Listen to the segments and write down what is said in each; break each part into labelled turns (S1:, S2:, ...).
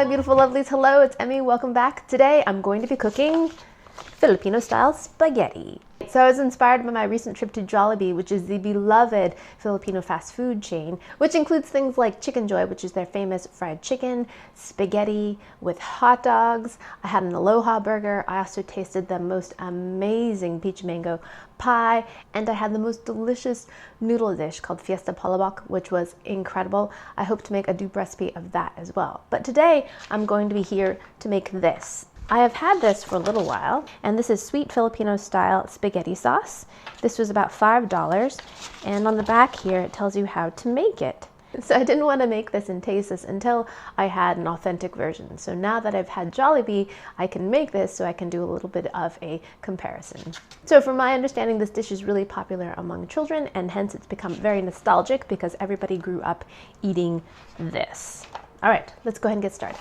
S1: my beautiful lovelies. Hello, it's Emmy. Welcome back. Today I'm going to be cooking Filipino-style spaghetti. So I was inspired by my recent trip to Jollibee, which is the beloved Filipino fast food chain, which includes things like Chicken Joy, which is their famous fried chicken, spaghetti with hot dogs. I had an Aloha burger. I also tasted the most amazing peach mango pie, and I had the most delicious noodle dish called Fiesta Palabok, which was incredible. I hope to make a dupe recipe of that as well. But today I'm going to be here to make this. I have had this for a little while, and this is sweet Filipino-style spaghetti sauce. This was about $5, and on the back here it tells you how to make it. So I didn't want to make this and taste this until I had an authentic version. So now that I've had Jollibee, I can make this so I can do a little bit of a comparison. So from my understanding, this dish is really popular among children, and hence it's become very nostalgic because everybody grew up eating this. All right, let's go ahead and get started.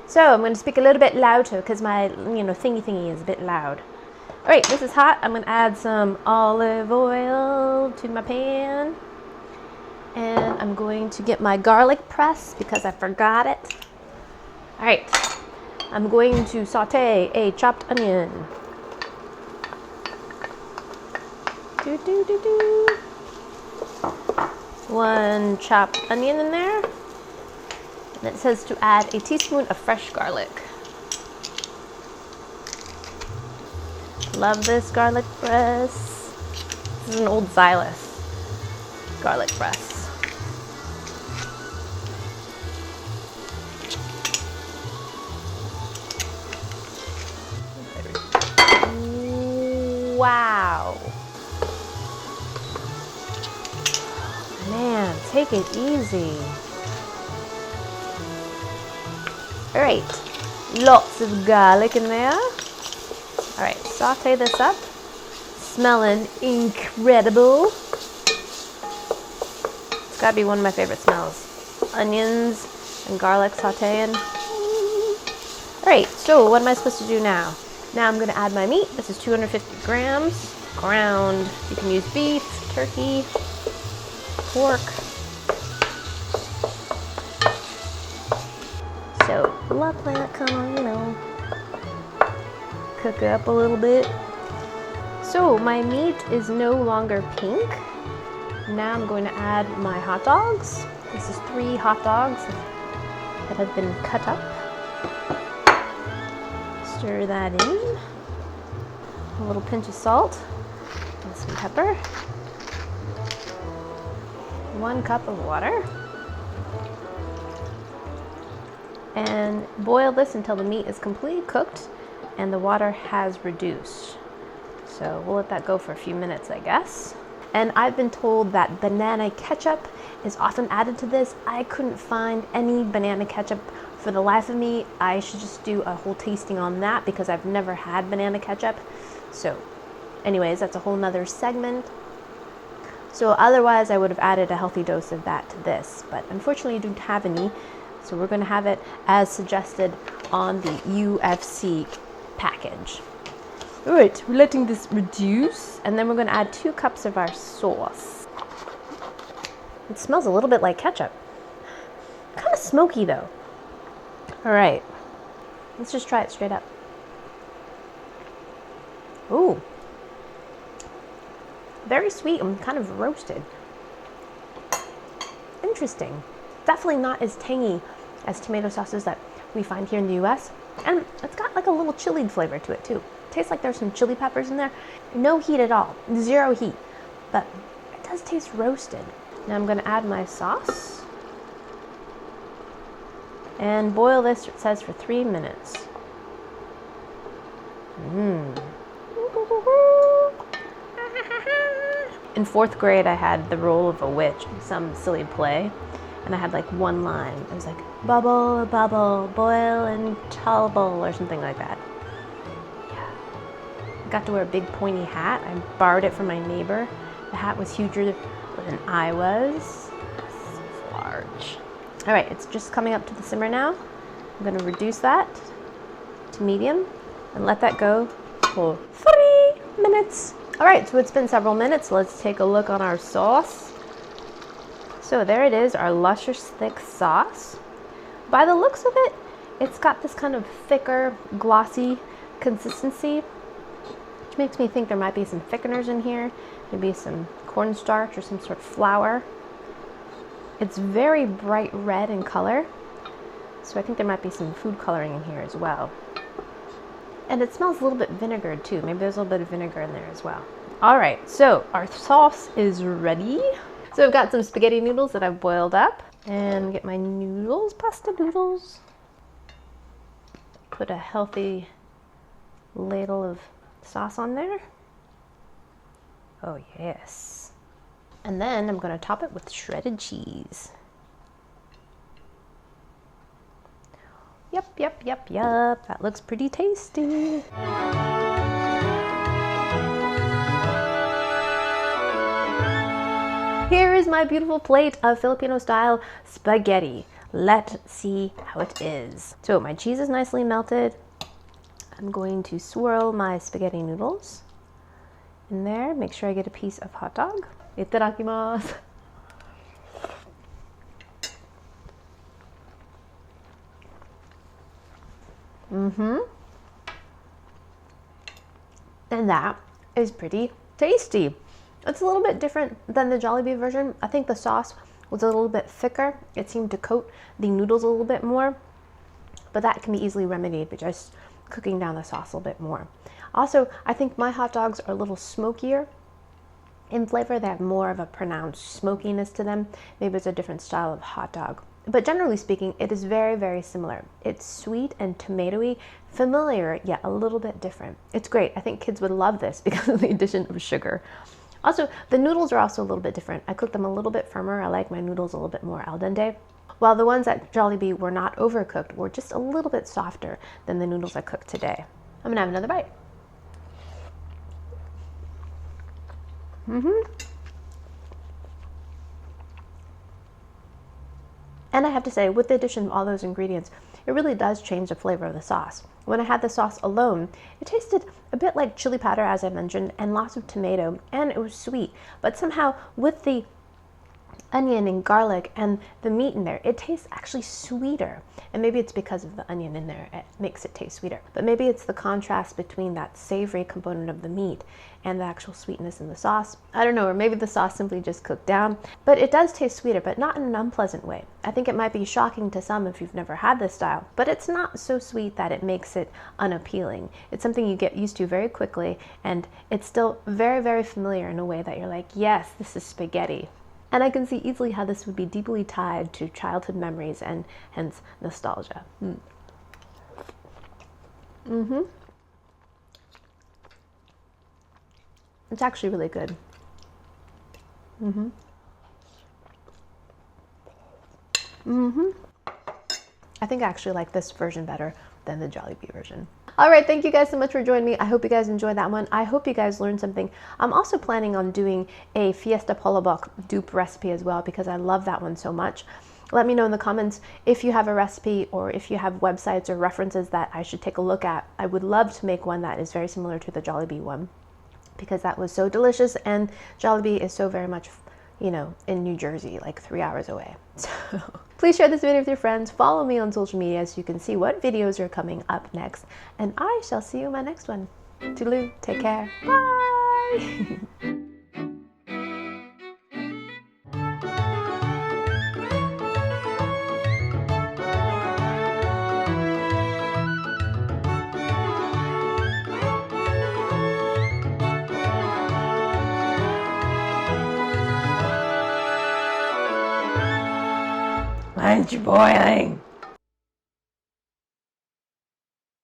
S1: So I'm going to speak a little bit louder because my, thingy is a bit loud. All right, this is hot. I'm going to add some olive oil to my pan. And I'm going to get my garlic press because I forgot it. All right, I'm going to saute a chopped onion. One chopped onion in there. And it says to add a teaspoon of fresh garlic. Love this garlic press. This is an old Xylus garlic press. Wow. Man, take it easy. All right, lots of garlic in there. All right, saute this up. Smelling incredible. It's gotta be one of my favorite smells. Onions and garlic sauteing. All right, so what am I supposed to do now? Now I'm gonna add my meat. This is 250 grams, ground. You can use beef, turkey, pork. So let that kind of, cook up a little bit. So my meat is no longer pink. Now I'm going to add my hot dogs. This is 3 hot dogs that have been cut up. Stir that in. A little pinch of salt and some pepper. 1 cup of water. And boil this until the meat is completely cooked and the water has reduced. So we'll let that go for a few minutes, I guess. And I've been told that banana ketchup is often added to this. I couldn't find any banana ketchup for the life of me. I should just do a whole tasting on that because I've never had banana ketchup. So anyways, that's a whole nother segment. So otherwise I would have added a healthy dose of that to this, but unfortunately I don't have any. So we're going to have it as suggested on the UFC package. All right, we're letting this reduce, and then we're going to add 2 cups of our sauce. It smells a little bit like ketchup. Kind of smoky though. All right, let's just try it straight up. Ooh, very sweet and kind of roasted. Interesting. Definitely not as tangy as tomato sauces that we find here in the US. And it's got like a little chili flavor to it too. Tastes like there's some chili peppers in there. No heat at all, 0 heat, but it does taste roasted. Now I'm gonna add my sauce and boil this, it says, for 3 minutes. In 4th grade, I had the role of a witch in some silly play. And I had like 1 line. It was like, bubble, bubble, boil and trouble, or something like that. Yeah. I got to wear a big pointy hat. I borrowed it from my neighbor. The hat was huger than I was. It's large. All right, it's just coming up to the simmer now. I'm gonna reduce that to medium and let that go for 3 minutes. All right, so it's been several minutes. Let's take a look on our sauce. So there it is, our luscious thick sauce. By the looks of it, It's got this kind of thicker, glossy consistency, which makes me think there might be some thickeners in here, maybe some cornstarch or some sort of flour. It's very bright red in color, so I think there might be some food coloring in here as well. And it smells a little bit vinegared too. Maybe there's a little bit of vinegar in there as well. All right, so our sauce is ready. So I've got some spaghetti noodles that I've boiled up, and get my noodles, pasta noodles. Put a healthy ladle of sauce on there. Oh yes. And then I'm gonna top it with shredded cheese. Yep. That looks pretty tasty. Here is my beautiful plate of Filipino-style spaghetti. Let's see how it is. So my cheese is nicely melted. I'm going to swirl my spaghetti noodles in there. Make sure I get a piece of hot dog. Itadakimasu. And that is pretty tasty. It's a little bit different than the Jollibee version. I think the sauce was a little bit thicker. It seemed to coat the noodles a little bit more, but that can be easily remedied by just cooking down the sauce a little bit more. Also, I think my hot dogs are a little smokier in flavor. They have more of a pronounced smokiness to them. Maybe it's a different style of hot dog. But generally speaking, it is very, very similar. It's sweet and tomatoey, familiar, yet a little bit different. It's great. I think kids would love this because of the addition of sugar. Also, the noodles are also a little bit different. I cook them a little bit firmer. I like my noodles a little bit more al dente. While the ones at Jollibee were not overcooked, were just a little bit softer than the noodles I cooked today. I'm gonna have another bite. And I have to say, with the addition of all those ingredients, it really does change the flavor of the sauce. When I had the sauce alone, it tasted a bit like chili powder, as I mentioned, and lots of tomato, and it was sweet. But somehow, with the onion and garlic and the meat in there, it tastes actually sweeter. And maybe it's because of the onion in there, it makes it taste sweeter. But maybe it's the contrast between that savory component of the meat and the actual sweetness in the sauce. I don't know, or maybe the sauce simply just cooked down. But it does taste sweeter, but not in an unpleasant way. I think it might be shocking to some if you've never had this style, but it's not so sweet that it makes it unappealing. It's something you get used to very quickly, and it's still very, very familiar in a way that you're like, yes, this is spaghetti. And I can see easily how this would be deeply tied to childhood memories and hence nostalgia. It's actually really good. I think I actually like this version better than the Jollibee version. All right, thank you guys so much for joining me. I hope you guys enjoyed that one. I hope you guys learned something. I'm also planning on doing a Fiesta Polabok dupe recipe as well because I love that one so much. Let me know in the comments if you have a recipe or if you have websites or references that I should take a look at. I would love to make one that is very similar to the Jollibee one because that was so delicious, and Jollibee is so very much, you know, in New Jersey, like 3 hours away. So please share this video with your friends. Follow me on social media so you can see what videos are coming up next. And I shall see you in my next one. Toodaloo, take care, bye! Lunch boiling.